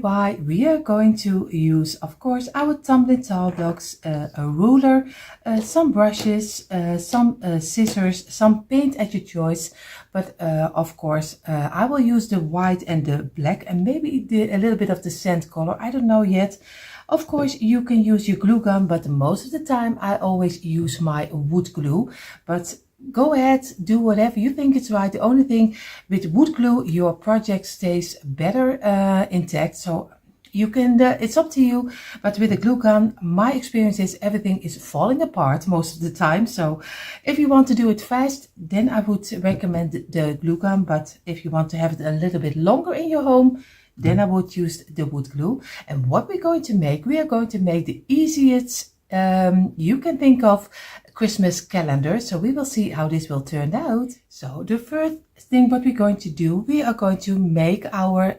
DIY, we are going to use, of course, our tumbling tile blocks, a ruler, some brushes, some scissors, some paint at your choice. But of course, I will use the white and the black and maybe a little bit of the sand color. I don't know yet. Of course, you can use your glue gun, but most of the time I always use my wood glue. But go ahead, do whatever you think is right. The only thing with wood glue, your project stays better intact. So you can, it's up to you. But with a glue gun, my experience is everything is falling apart most of the time. So if you want to do it fast, then I would recommend the glue gun. But if you want to have it a little bit longer in your home, then I would use the wood glue. And what we're going to make, we are going to make the easiest you can think of Christmas calendar. So we will see how this will turn out. So the first thing what we're going to do, we are going to make our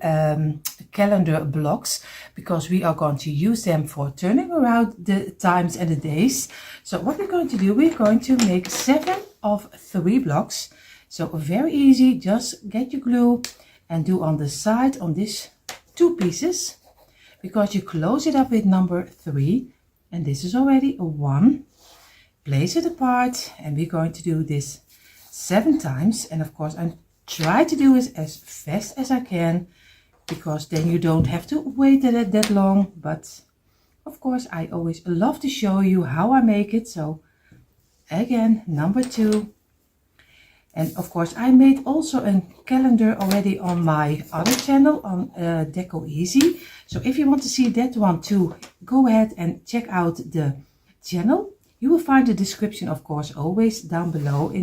calendar blocks, because we are going to use them for turning around the times and the days. So what we're going to do, we're going to make 7 of 3 blocks. So very easy, just get your glue and do on the side on this 2 pieces, because you close it up with number 3, and this is already a 1. Place it apart, and we're going to do this 7 times. And of course I try to do it as fast as I can, because then you don't have to wait that long. But of course I always love to show you how I make it. So again, number 2. And of course, I made also a calendar already on my other channel on Decor Easy. So if you want to see that one too, go ahead and check out the channel. You will find the description, of course, always down below,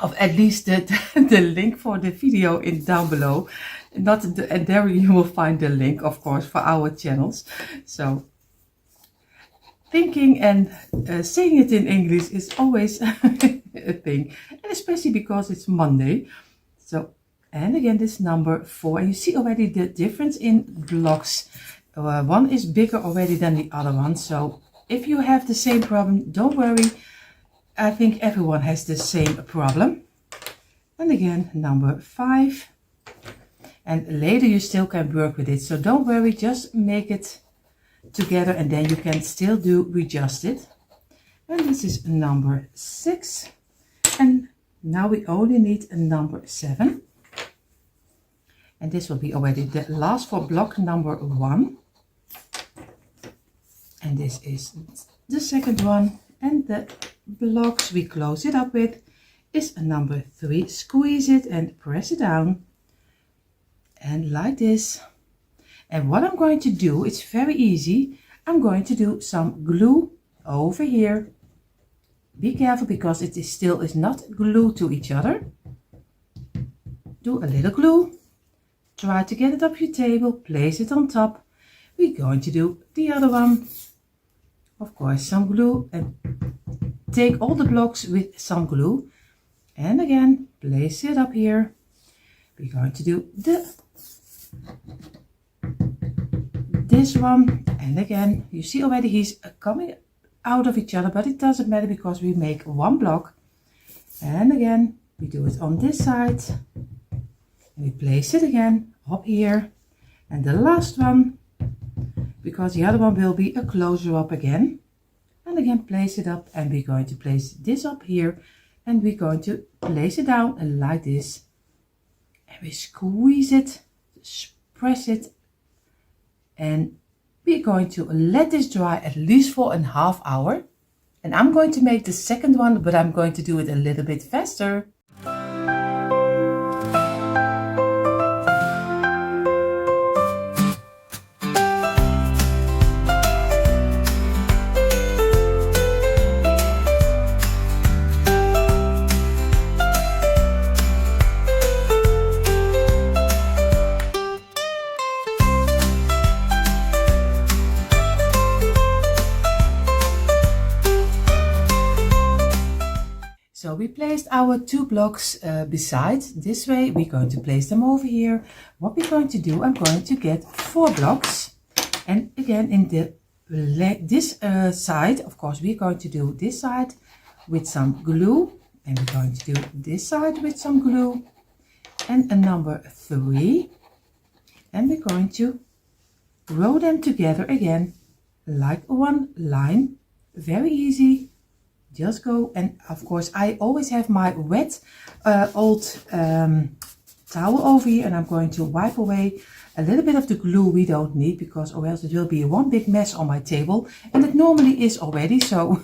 of at least the link for the video in down below. And there you will find the link, of course, for our channels. So thinking and saying it in English is always a thing, and especially because it's Monday. So, and again, this number 4, and you see already the difference in blocks. One is bigger already than the other one. So if you have the same problem, don't worry. I think everyone has the same problem. And again, number 5. And later you still can work with it. So don't worry, just make it together, and then you can still readjust it. And this is number 6. And now we only need a number 7. And this will be already the last for block number 1. And this is the second one. And the blocks we close it up with is a number 3. Squeeze it and press it down. And like this. And what I'm going to do, it's very easy. I'm going to do some glue over here. Be careful, because it still is not glued to each other. Do a little glue. Try to get it up your table. Place it on top. We're going to do the other one. Of course, some glue, and take all the blocks with some glue. And again, place it up here. We're going to do this one, and again, you see already he's coming out of each other, but it doesn't matter, because we make 1 block. And again, we do it on this side, and we place it again up here. And the last one, because the other one will be a closer up again. And again, place it up, and we're going to place this up here, and we're going to place it down like this. And we squeeze it, press it, and we're going to let this dry at least for a half hour. And I'm going to make the second one, but I'm going to do it a little bit faster. So we placed our 2 blocks beside. This way we're going to place them over here. What we're going to do, I'm going to get 4 blocks. And again, in this side, of course, we're going to do this side with some glue. And we're going to do this side with some glue. And a number 3. And we're going to row them together again, like one line. Very easy. Just go, and of course I always have my wet old towel over here, and I'm going to wipe away a little bit of the glue we don't need, because or else it will be one big mess on my table, and it normally is already. So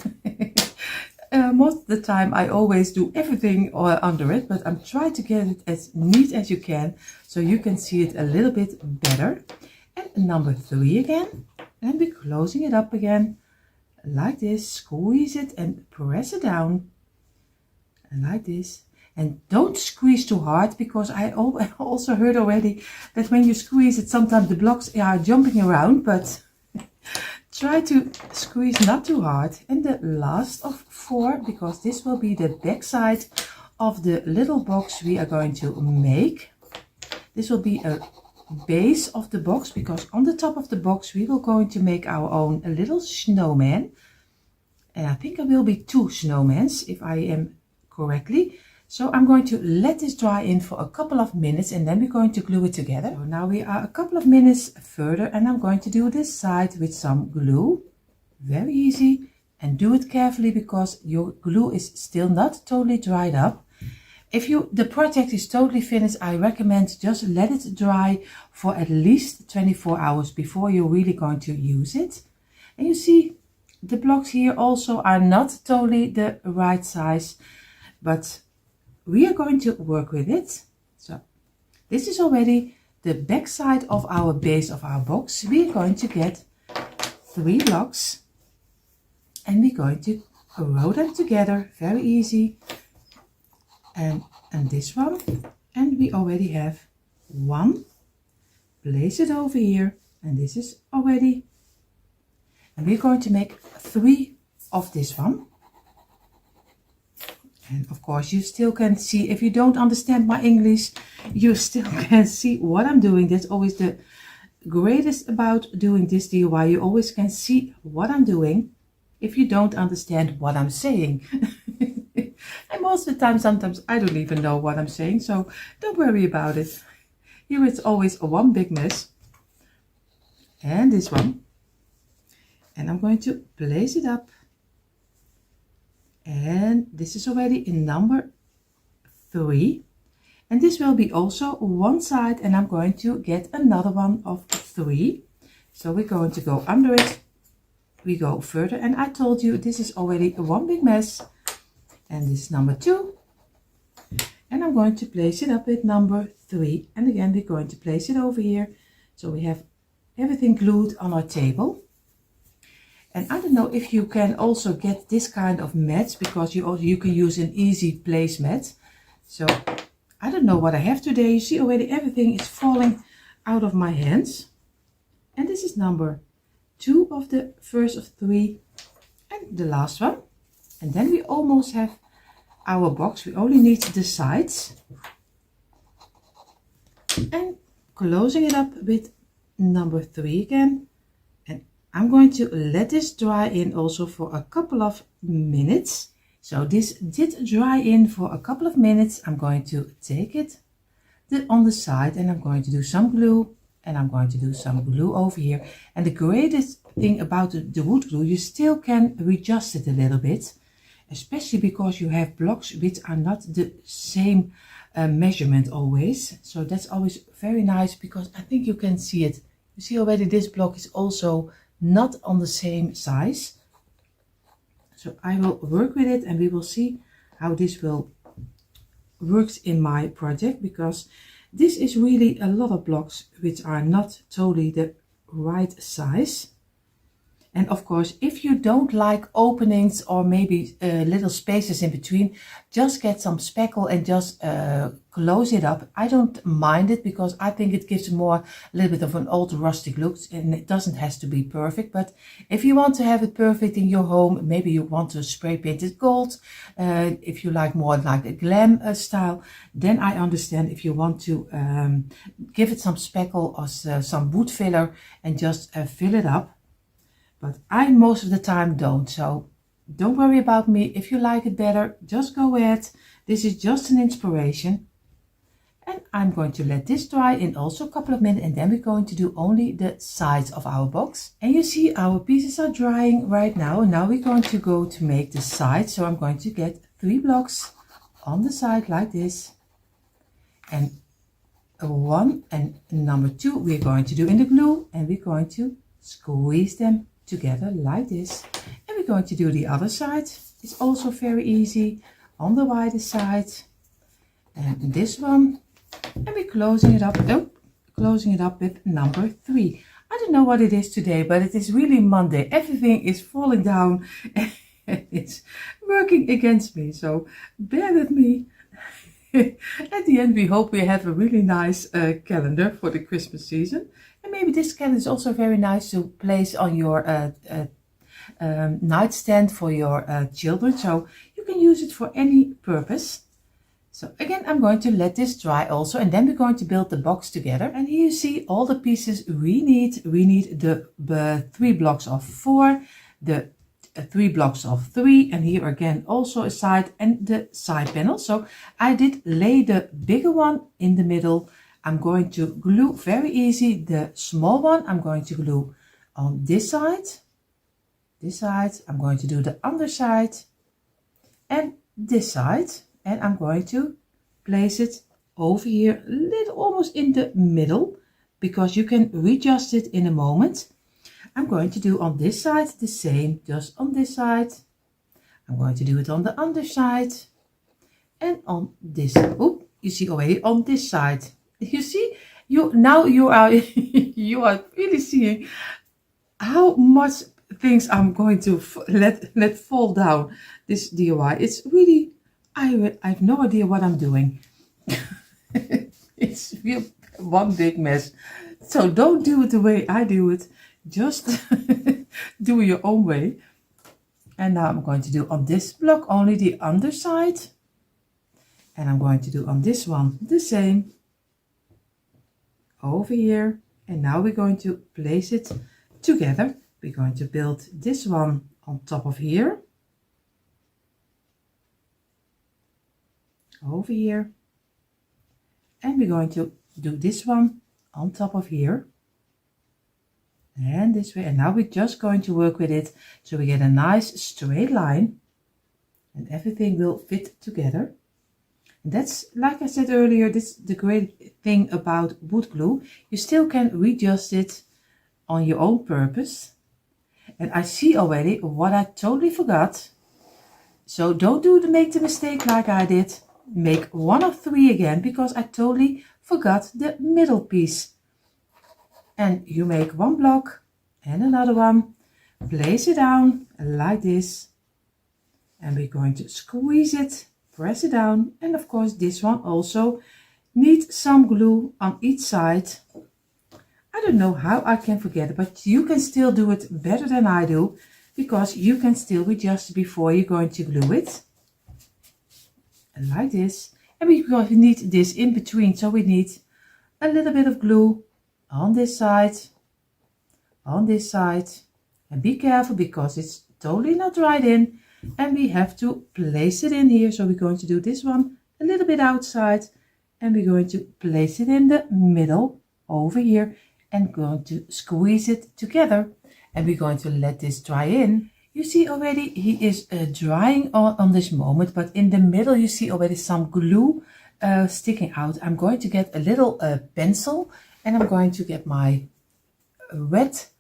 most of the time I always do everything under it, but I'm trying to get it as neat as you can so you can see it a little bit better. And number 3 again, and we're closing it up again like this. Squeeze it and press it down like this. And don't squeeze too hard, because I also heard already that when you squeeze it, sometimes the blocks are jumping around, but try to squeeze not too hard. And the last of 4, because this will be the back side of the little box we are going to make. This will be a base of the box, because on the top of the box we will going to make our own little snowman. And I think there will be 2 snowmans, if I am correctly. So I'm going to let this dry in for a couple of minutes, and then we're going to glue it together. So now we are a couple of minutes further, and I'm going to do this side with some glue. Very easy, and do it carefully, because your glue is still not totally dried up. If the project is totally finished, I recommend just let it dry for at least 24 hours before you're really going to use it. And you see the blocks here also are not totally the right size, but we are going to work with it. So this is already the back side of our base of our box. We are going to get 3 blocks, and we're going to row them together. Very easy. And this one, and we already have 1. Place it over here, and this is already, and we're going to make 3 of this one. And of course you still can see, if you don't understand my English, you still can see what I'm doing. That's always the greatest about doing this DIY. You always can see what I'm doing if you don't understand what I'm saying. And most of the time, sometimes I don't even know what I'm saying, so don't worry about it. Here it's always one big mess. And this one. And I'm going to place it up. And this is already in number 3. And this will be also one side, and I'm going to get another one of 3. So we're going to go under it. We go further, and I told you this is already one big mess. And this is number 2, and I'm going to place it up with number 3, and again we're going to place it over here, so we have everything glued on our table. And I don't know if you can also get this kind of mats, because you can use an easy place mat. So I don't know what I have today. You see already everything is falling out of my hands. And this is number 2 of the first of 3, and the last one. And then we almost have our box. We only need the sides. And closing it up with number 3 again. And I'm going to let this dry in also for a couple of minutes. So this did dry in for a couple of minutes. I'm going to take it on the side, and I'm going to do some glue, and I'm going to do some glue over here. And the greatest thing about the wood glue, you still can readjust it a little bit, especially because you have blocks which are not the same measurement always. So that's always very nice, because I think you can see it. You see already this block is also not on the same size. So I will work with it, and we will see how this will works in my project, because this is really a lot of blocks which are not totally the right size. And of course, if you don't like openings or maybe little spaces in between, just get some spackle and just close it up. I don't mind it, because I think it gives more a little bit of an old rustic look, and it doesn't have to be perfect. But if you want to have it perfect in your home, maybe you want to spray paint it gold, if you like more like a glam style, then I understand if you want to give it some spackle or some wood filler and just fill it up. But I most of the time don't, so don't worry about me. If you like it better, just go ahead. This is just an inspiration. And I'm going to let this dry in also a couple of minutes, and then we're going to do only the sides of our box. And you see our pieces are drying right now. Now we're going to go to make the sides. So I'm going to get 3 blocks on the side like this. And 1 and number 2 we're going to do in the glue, and we're going to squeeze them together like this. And we're going to do the other side. It's also very easy on the wider side. And this one. And we're closing it up. Oh, closing it up with number 3. I don't know what it is today, but it is really Monday. Everything is falling down and it's working against me. So bear with me. At the end, we hope we have a really nice calendar for the Christmas season. And maybe this calendar is also very nice to place on your nightstand for your children. So you can use it for any purpose. So again, I'm going to let this dry also, and then we're going to build the box together. And here you see all the pieces we need. We need the 3 blocks of 4, the 3 blocks of 3, and here again also a side and the side panel. So I did lay the bigger one in the middle. I'm going to glue very easy the small one. I'm going to glue on this side. This side. I'm going to do the underside and this side. And I'm going to place it over here, little almost in the middle, because you can readjust it in a moment. I'm going to do on this side the same, just on this side. I'm going to do it on the underside and on this. Oh, you see already on this side. You see, you are you are really seeing how much things I'm going to let fall down this DIY. It's really. I have no idea what I'm doing. It's real one big mess. So don't do it the way I do it. Just do it your own way. And now I'm going to do on this block only the underside. And I'm going to do on this one the same. Over here. And now we're going to place it together. We're going to build this one on top of here. Over here, and we're going to do this one on top of here and this way, and now we're just going to work with it so we get a nice straight line and everything will fit together. And that's, like I said earlier, this is the great thing about wood glue. You still can readjust it on your own purpose. And I see already what I totally forgot, so don't make the mistake like I did. Make 1 of 3 again, because I totally forgot the middle piece. And you make 1 block and another one, place it down like this, and we're going to squeeze it, press it down, and of course this one also needs some glue on each side. I don't know how I can forget it, but you can still do it better than I do, because you can still adjust before you're going to glue it. And like this, and we need this in between, so we need a little bit of glue on this side, and be careful because it's totally not dried in, and we have to place it in here. So we're going to do this one a little bit outside, and we're going to place it in the middle over here, and going to squeeze it together, and we're going to let this dry in. You see already he is drying on this moment, but in the middle you see already some glue sticking out. I'm going to get a little pencil, and I'm going to get my wet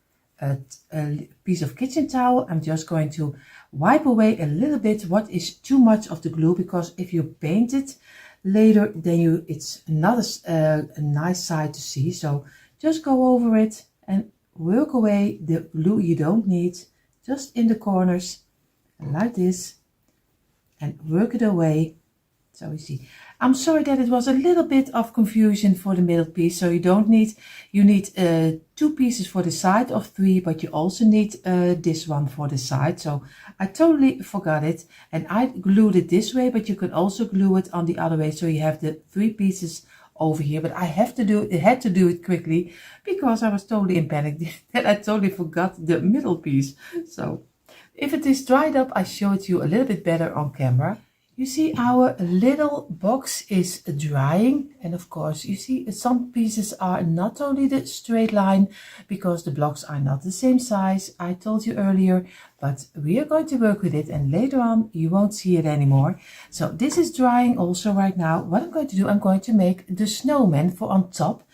piece of kitchen towel. I'm just going to wipe away a little bit what is too much of the glue, because if you paint it later, then it's not a nice side to see. So just go over it and work away the glue you don't need, just in the corners like this, and work it away. So you see, I'm sorry that it was a little bit of confusion for the middle piece. So you need 2 pieces for the side of 3, but you also need this one for the side. So I totally forgot it, and I glued it this way, but you can also glue it on the other way. So you have the 3 pieces over here, but I had to do it quickly because I was totally in panic that I totally forgot the middle piece. So if it is dried up, I show it you a little bit better on camera. You see our little box is drying, and of course you see some pieces are not only the straight line because the blocks are not the same size, I told you earlier, but we are going to work with it and later on you won't see it anymore. So this is drying also right now. What I'm going to do, I'm going to make the snowman for on top,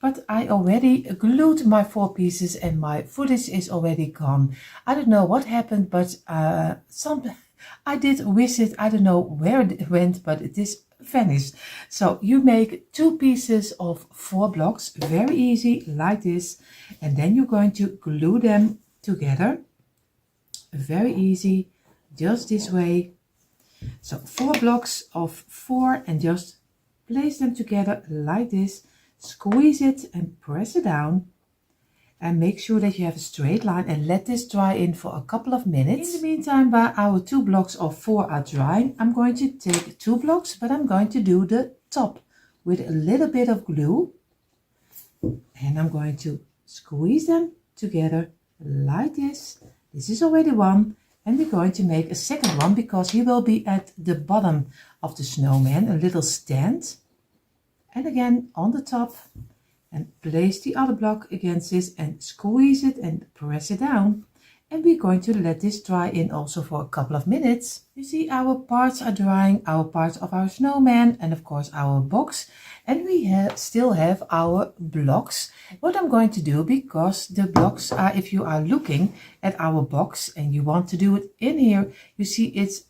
but I already glued my 4 pieces and my footage is already gone. I don't know what happened, but I did visit, I don't know where it went, but it is vanished. So you make 2 pieces of 4 blocks, very easy, like this, and then you're going to glue them together. Very easy, just this way. So 4 blocks of 4 and just place them together like this, squeeze it and press it down. And make sure that you have a straight line and let this dry in for a couple of minutes. In the meantime, while our 2 blocks of 4 are drying, I'm going to take 2 blocks, but I'm going to do the top with a little bit of glue. And I'm going to squeeze them together like this. This is already one. And we're going to make a second one because he will be at the bottom of the snowman, a little stand. And again, on the top. And place the other block against this and squeeze it and press it down. And we're going to let this dry in also for a couple of minutes. You see our parts are drying, our parts of our snowman and of course our box. And we still have our blocks. What I'm going to do, because the blocks are, if you are looking at our box and you want to do it in here, you see it's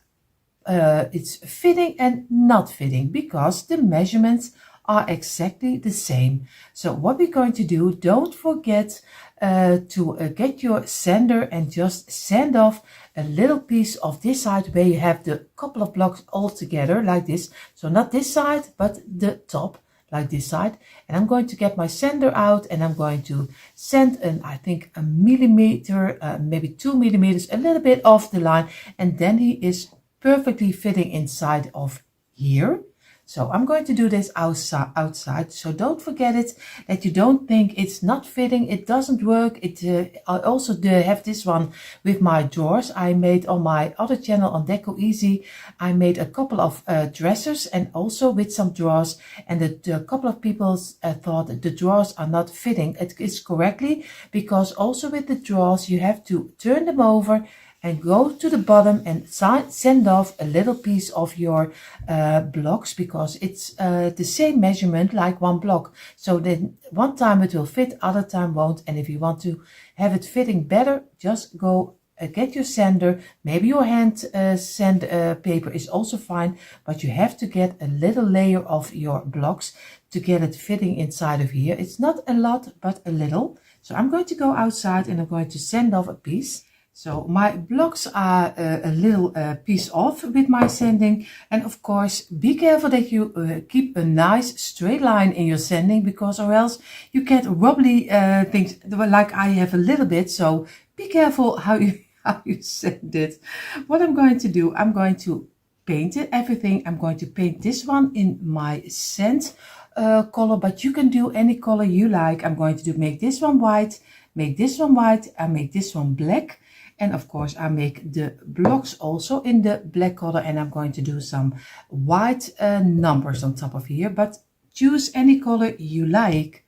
fitting and not fitting because the measurements are exactly the same. So what we're going to do, don't forget to get your sander and just sand off a little piece of this side where you have the couple of blocks all together like this. So not this side, but the top like this side. And I'm going to get my sander out and I'm going to sand I think a millimeter, maybe 2 millimeters, a little bit off the line. And then he is perfectly fitting inside of here. So I'm going to do this outside. So don't forget it, that you don't think it's not fitting. It doesn't work. I also have this one with my drawers. I made on my other channel on Decor Easy. I made a couple of dressers and also with some drawers. And a couple of people thought the drawers are not fitting. It is correctly because also with the drawers you have to turn them over and go to the bottom and sand off a little piece of your blocks because it's the same measurement like one block. So then one time it will fit, other time won't. And if you want to have it fitting better, just go get your sander. Maybe your hand sand paper is also fine, but you have to get a little layer of your blocks to get it fitting inside of here. It's not a lot, but a little. So I'm going to go outside and I'm going to sand off a piece. So my blocks are a little piece off with my sanding, and of course be careful that you keep a nice straight line in your sanding, because or else you get wobbly things like I have a little bit. So be careful how you sand it. What I'm going to do, I'm going to paint it, everything. I'm going to paint this one in my sand color, but you can do any color you like. I'm going to make this one white, make this one white, and make this one black. And of course I make the blocks also in the black color, and I'm going to do some white numbers on top of here, but choose any color you like.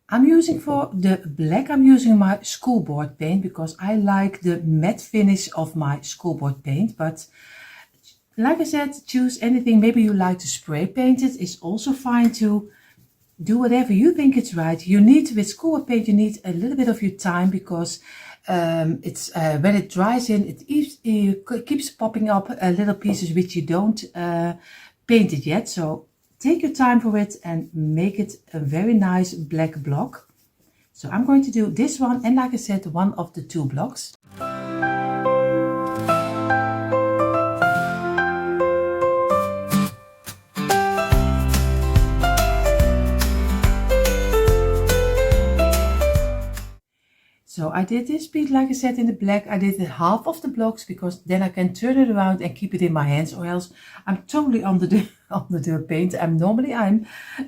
I'm using for the black, I'm using my school board paint because I like the matte finish of my school board paint. But like I said, choose anything. Maybe you like to spray paint it, it's also fine to do whatever you think it's right. You need, with school board paint, you need a little bit of your time because it's when it dries in, it keeps popping up little pieces which you don't paint it yet. So take your time for it and make it a very nice black block. So I'm going to do this one, and like I said, one of the 2 blocks. So I did this piece, like I said, in the black. I did half of the blocks because then I can turn it around and keep it in my hands, or else I'm totally under the paint. And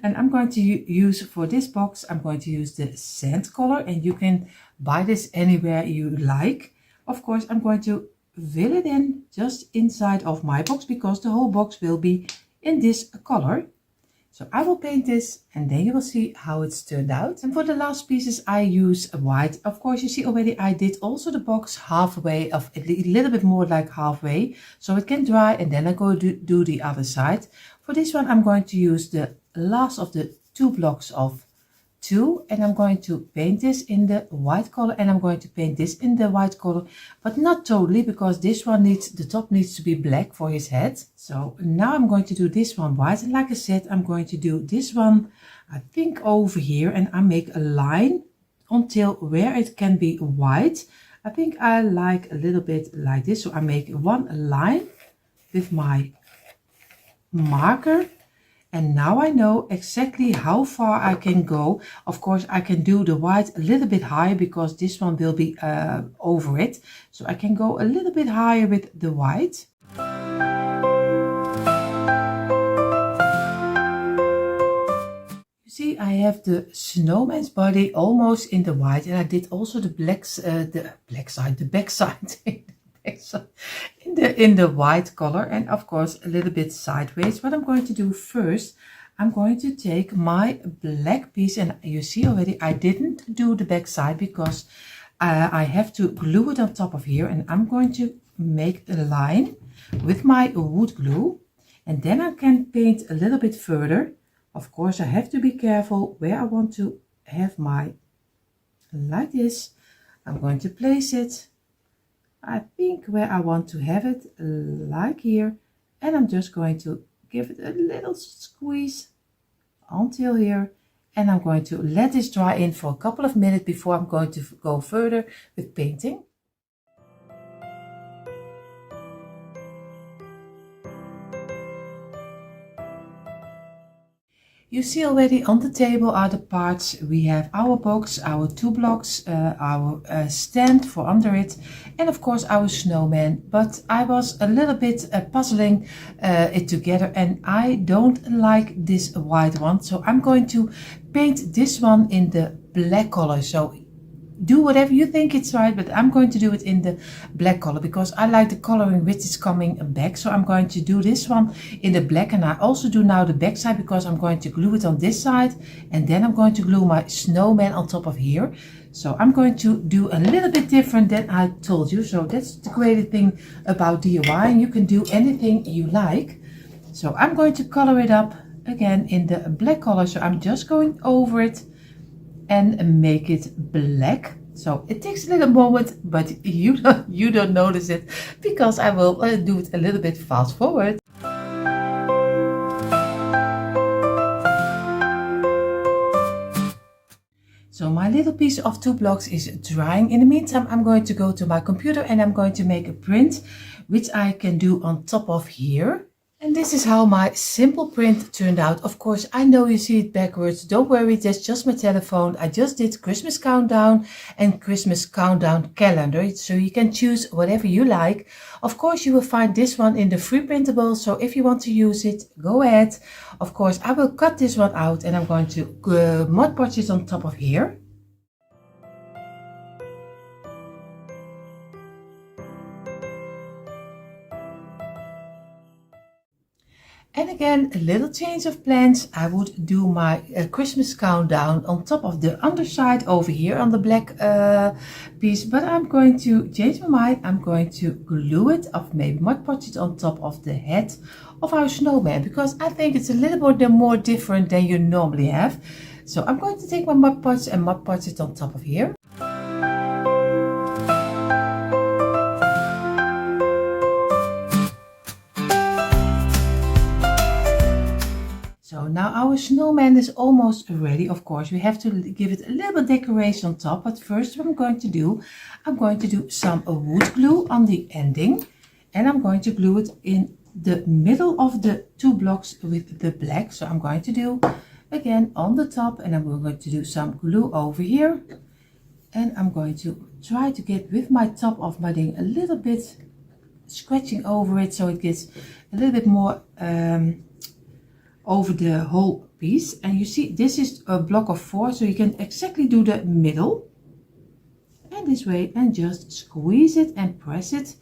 I'm going to use for this box, I'm going to use the sand color, and you can buy this anywhere you like. Of course, I'm going to fill it in just inside of my box because the whole box will be in this color. So I will paint this and then you will see how it's turned out. And for the last pieces I use white. Of course you see already I did also the box halfway, of a little bit more like halfway, so it can dry, and then I go do the other side. For this one I'm going to use the last of the 2 blocks of 2, and I'm going to paint this in the white color, and I'm going to paint this in the white color, but not totally because this one needs, the top needs to be black for his head. So now I'm going to do this one white, and like I said I'm going to do this one I think over here, and I make a line until where it can be white. I think I like a little bit like this, so I make one line with my marker. And now I know exactly how far I can go. Of course, I can do the white a little bit higher because this one will be over it. So I can go a little bit higher with the white. You see, I have the snowman's body almost in the white, and I did also the back side. in the white color, and of course a little bit sideways. What I'm going to do first, I'm going to take my black piece, and you see already I didn't do the back side because I have to glue it on top of here, and I'm going to make a line with my wood glue, and then I can paint a little bit further. Of course I have to be careful where I want to have my, like this. I'm going to place it, I think where I want to have it, like here, and I'm just going to give it a little squeeze until here, and I'm going to let this dry in for a couple of minutes before I'm going to go further with painting. You see already on the table are the parts. We have our box, our 2 blocks, our stand for under it, and of course our snowman. But I was a little bit puzzling it together, and I don't like this white one. So I'm going to paint this one in the black color. So do whatever you think it's right, but I'm going to do it in the black color because I like the coloring which is coming back. So I'm going to do this one in the black, and I also do now the back side because I'm going to glue it on this side, and then I'm going to glue my snowman on top of here. So I'm going to do a little bit different than I told you. So that's the great thing about DIY, and you can do anything you like. So I'm going to color it up again in the black color. So I'm just going over it and make it black. So it takes a little moment, but you don't notice it because I will do it a little bit fast forward. So my little piece of 2 blocks is drying. In the meantime, I'm going to go to my computer and I'm going to make a print, which I can do on top of here. And this is how my simple print turned out. Of course, I know you see it backwards. Don't worry, that's just my telephone. I just did Christmas countdown and Christmas countdown calendar. So you can choose whatever you like. Of course, you will find this one in the free printable. So if you want to use it, go ahead. Of course, I will cut this one out and I'm going to Mod Podge it on top of here. And again, a little change of plans. I would do my Christmas countdown on top of the underside over here on the black piece. But I'm going to change my mind. I'm going to glue it, or maybe Mod Podge it on top of the head of our snowman. Because I think it's a little bit more different than you normally have. So I'm going to take my Mod Podge and Mod Podge it on top of here. So now our snowman is almost ready. Of course, we have to give it a little decoration on top. But first what I'm going to do some wood glue on the ending. And I'm going to glue it in the middle of the 2 blocks with the black. So I'm going to do again on the top, and I'm going to do some glue over here. And I'm going to try to get with my top of my thing a little bit scratching over it, so it gets a little bit more over the whole piece. And you see this is a block of 4, so you can exactly do the middle and this way, and just squeeze it and press it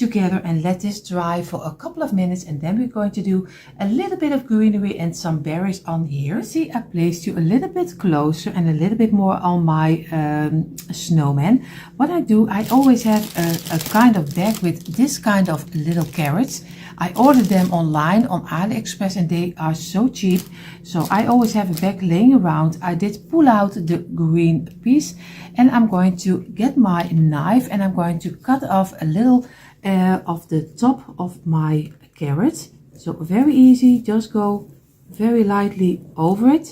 together and let this dry for a couple of minutes, and then we're going to do a little bit of greenery and some berries on here. See, I placed you a little bit closer and a little bit more on my snowman. What I do, I always have a kind of bag with this kind of little carrots. I ordered them online on AliExpress and they are so cheap. So I always have a bag laying around. I did pull out the green piece and I'm going to get my knife and I'm going to cut off a little of the top of my carrot. So very easy, just go very lightly over it.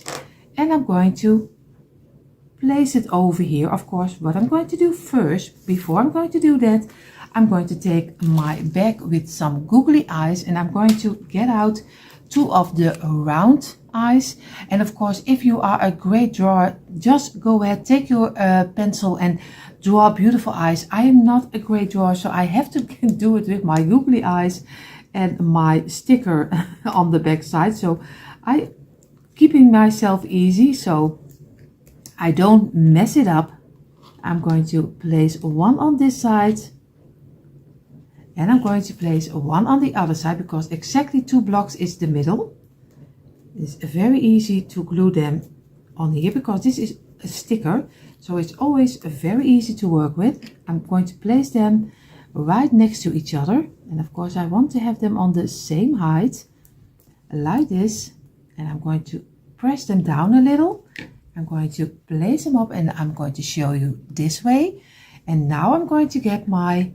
And I'm going to place it over here. Of course, what I'm going to do first, before I'm going to do that, I'm going to take my bag with some googly eyes and I'm going to get out 2 of the round eyes. And of course, if you are a great drawer, just go ahead, take your pencil and draw beautiful eyes. I am not a great drawer, so I have to do it with my googly eyes and my sticker on the back side. So I keeping myself easy so I don't mess it up. I'm going to place 1 on this side and I'm going to place 1 on the other side because exactly 2 blocks is the middle. It's very easy to glue them on here because this is a sticker, so it's always very easy to work with. I'm going to place them right next to each other, and of course I want to have them on the same height like this, and I'm going to press them down a little. I'm going to place them up and I'm going to show you this way. And now I'm going to get my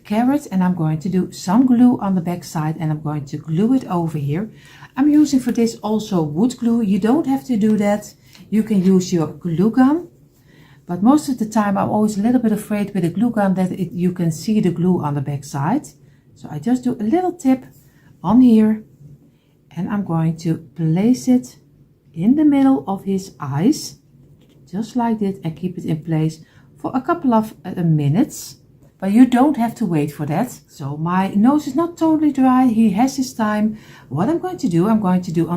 carrot and I'm going to do some glue on the back side and I'm going to glue it over here. I'm using for this also wood glue. You don't have to do that. You can use your glue gun, but most of the time I'm always a little bit afraid with a glue gun that you can see the glue on the back side. So I just do a little tip on here and I'm going to place it in the middle of his eyes, just like that, and keep it in place for a couple of minutes. But you don't have to wait for that. So my nose is not totally dry. He has his time. What I'm going to do on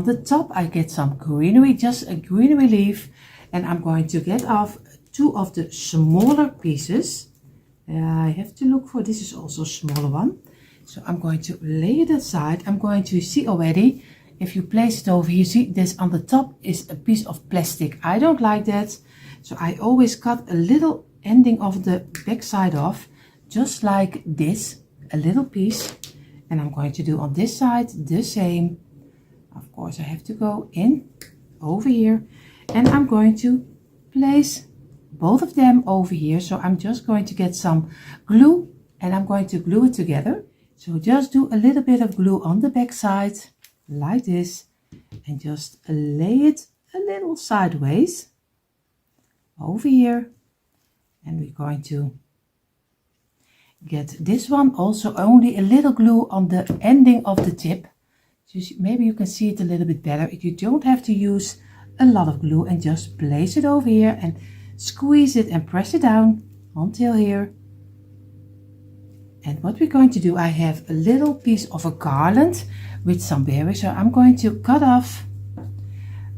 the top, I get some greenery, just a greenery leaf. And I'm going to get off 2 of the smaller pieces. I have to look for, this is also a smaller one. So I'm going to lay it aside. I'm going to see already, if you place it over here, see this on the top is a piece of plastic. I don't like that. So I always cut a little ending of the back side off. Just like this, a little piece, and I'm going to do on this side the same. Of course I have to go in over here and I'm going to place both of them over here. So I'm just going to get some glue and I'm going to glue it together. So just do a little bit of glue on the back side like this and just lay it a little sideways over here, and we're going to get this one also only a little glue on the ending of the tip. So maybe you can see it a little bit better. You don't have to use a lot of glue and just place it over here and squeeze it and press it down until here. And what we're going to do, I have a little piece of a garland with some berries. So I'm going to cut off,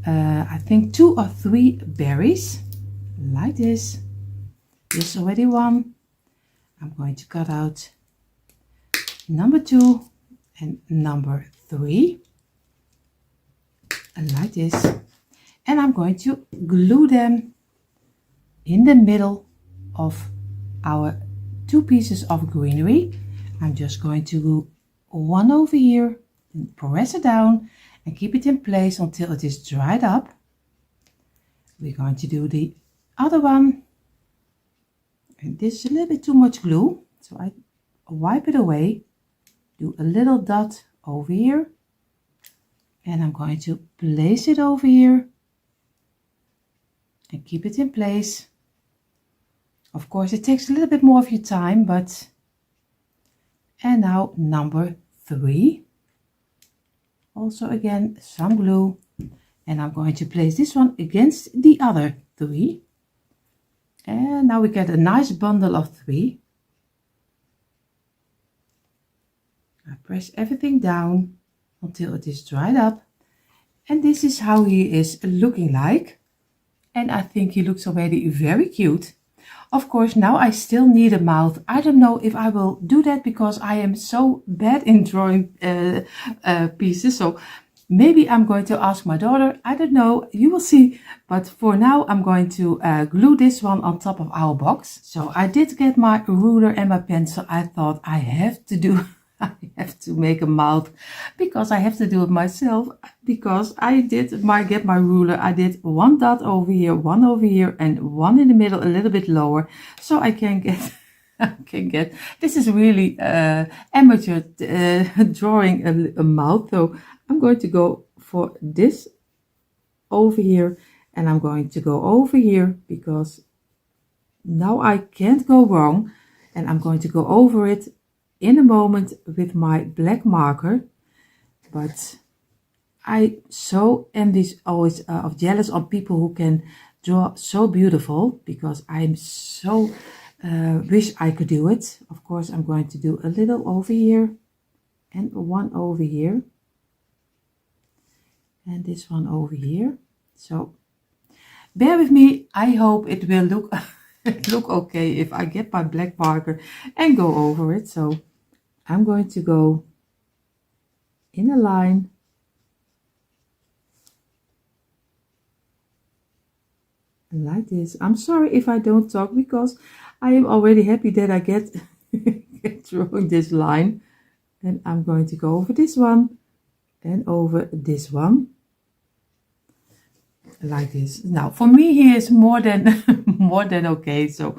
I think 2 or 3 berries like this. This already 1. I'm going to cut out number 2 and number 3, and like this, and I'm going to glue them in the middle of our 2 pieces of greenery. I'm just going to glue 1 over here and press it down and keep it in place until it is dried up. We're going to do the other one. And this is a little bit too much glue, so I wipe it away, do a little dot over here, and I'm going to place it over here and keep it in place. Of course, it takes a little bit more of your time, but, and now number 3, also again some glue, and I'm going to place this one against the other 3. And now we get a nice bundle of 3. I press everything down until it is dried up. And this is how he is looking like. And I think he looks already very cute. Of course, now I still need a mouth. I don't know if I will do that because I am so bad in drawing pieces. So maybe I'm going to ask my daughter. I don't know. You will see. But for now, I'm going to glue this one on top of our box. So I did get my ruler and my pencil. I thought I have to do I have to make a mouth because I have to do it myself, because I did get my ruler. I did one dot over here, one over here, and one in the middle, a little bit lower, so I can get this is really amateur drawing a mouth. So I'm going to go for this over here, and I'm going to go over here because now I can't go wrong, and I'm going to go over it in a moment with my black marker. But I so envious always of jealous of people who can draw so beautiful, because I'm so wish I could do it. Of course, I'm going to do a little over here and one over here and this one over here. So bear with me. I hope it will look look okay if I get my black marker and go over it. So I'm going to go in a line like this. I'm sorry if I don't talk, because I am already happy that I get drawing this line. And I'm going to go over this one and over this one like this. Now for me here is more than more than okay. So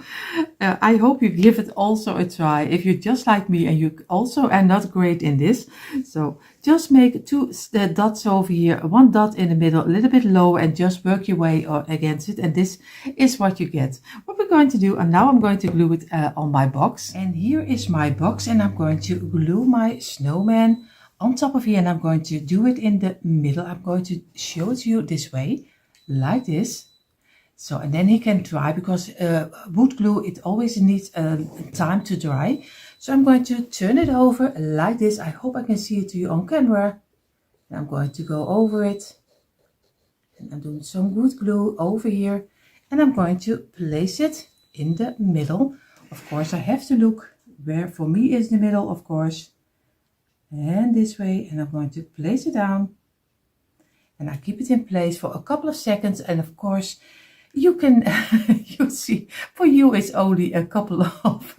I hope you give it also a try if you're just like me and you also are not great in this. So just make two dots over here, one dot in the middle, a little bit lower, and just work your way against it, and this is what you get. What we're going to do, and now I'm going to glue it on my box. And here is my box, and I'm going to glue my snowman on top of here, and I'm going to do it in the middle. I'm going to show it to you this way, like this. So, and then he can dry, because wood glue, it always needs time to dry. So I'm going to turn it over like this. I hope I can see it to you on camera. And I'm going to go over it, and I'm doing some wood glue over here, and I'm going to place it in the middle. Of course, I have to look where for me is the middle, of course, and this way. And I'm going to place it down, and I keep it in place for a couple of seconds. And of course, you can you see, for you it's only a couple of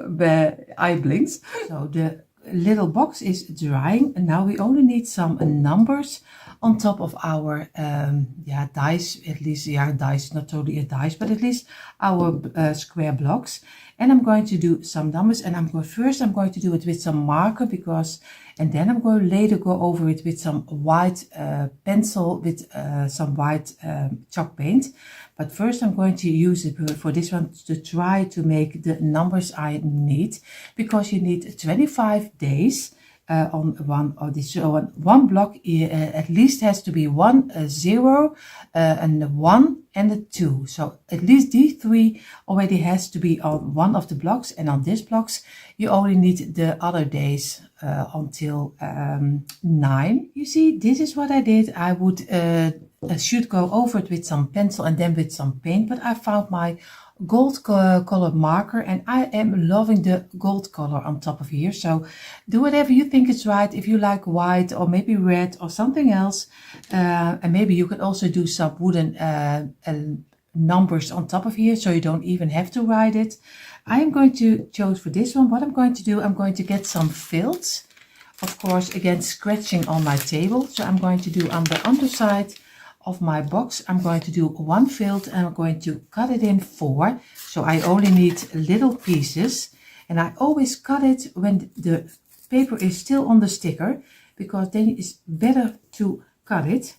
eye blinks. So the little box is drying, and now we only need some numbers on top of our dice, at least, dice, not totally a dice, but at least our square blocks. And I'm going to do some numbers, and I'm going to do it with some marker, because, and then I'm going to later go over it with some white pencil, with some white chalk paint. But first I'm going to use it for this one to try to make the numbers I need, because you need 25 days on one of these. So on one block at least has to be 1 0 and a 1 and a 2. So at least these three already has to be on one of the blocks, and on these blocks you only need the other days until 9. You see, this is what I did. I would should go over it with some pencil and then with some paint, but I found my gold colored marker, and I am loving the gold color on top of here. So do whatever you think is right. If you like white or maybe red or something else, and maybe you can also do some wooden numbers on top of here, so you don't even have to write it. I am going to choose for this one. What I'm going to do, I'm going to get some fills, of course, again scratching on my table. So I'm going to do on the underside of my box, I'm going to do one fill, and I'm going to cut it in 4. So I only need little pieces, and I always cut it when the paper is still on the sticker, because then it's better to cut it.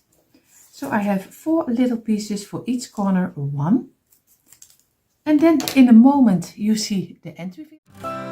So I have 4 little pieces for each corner, 1. And then in a moment you see the end reveal.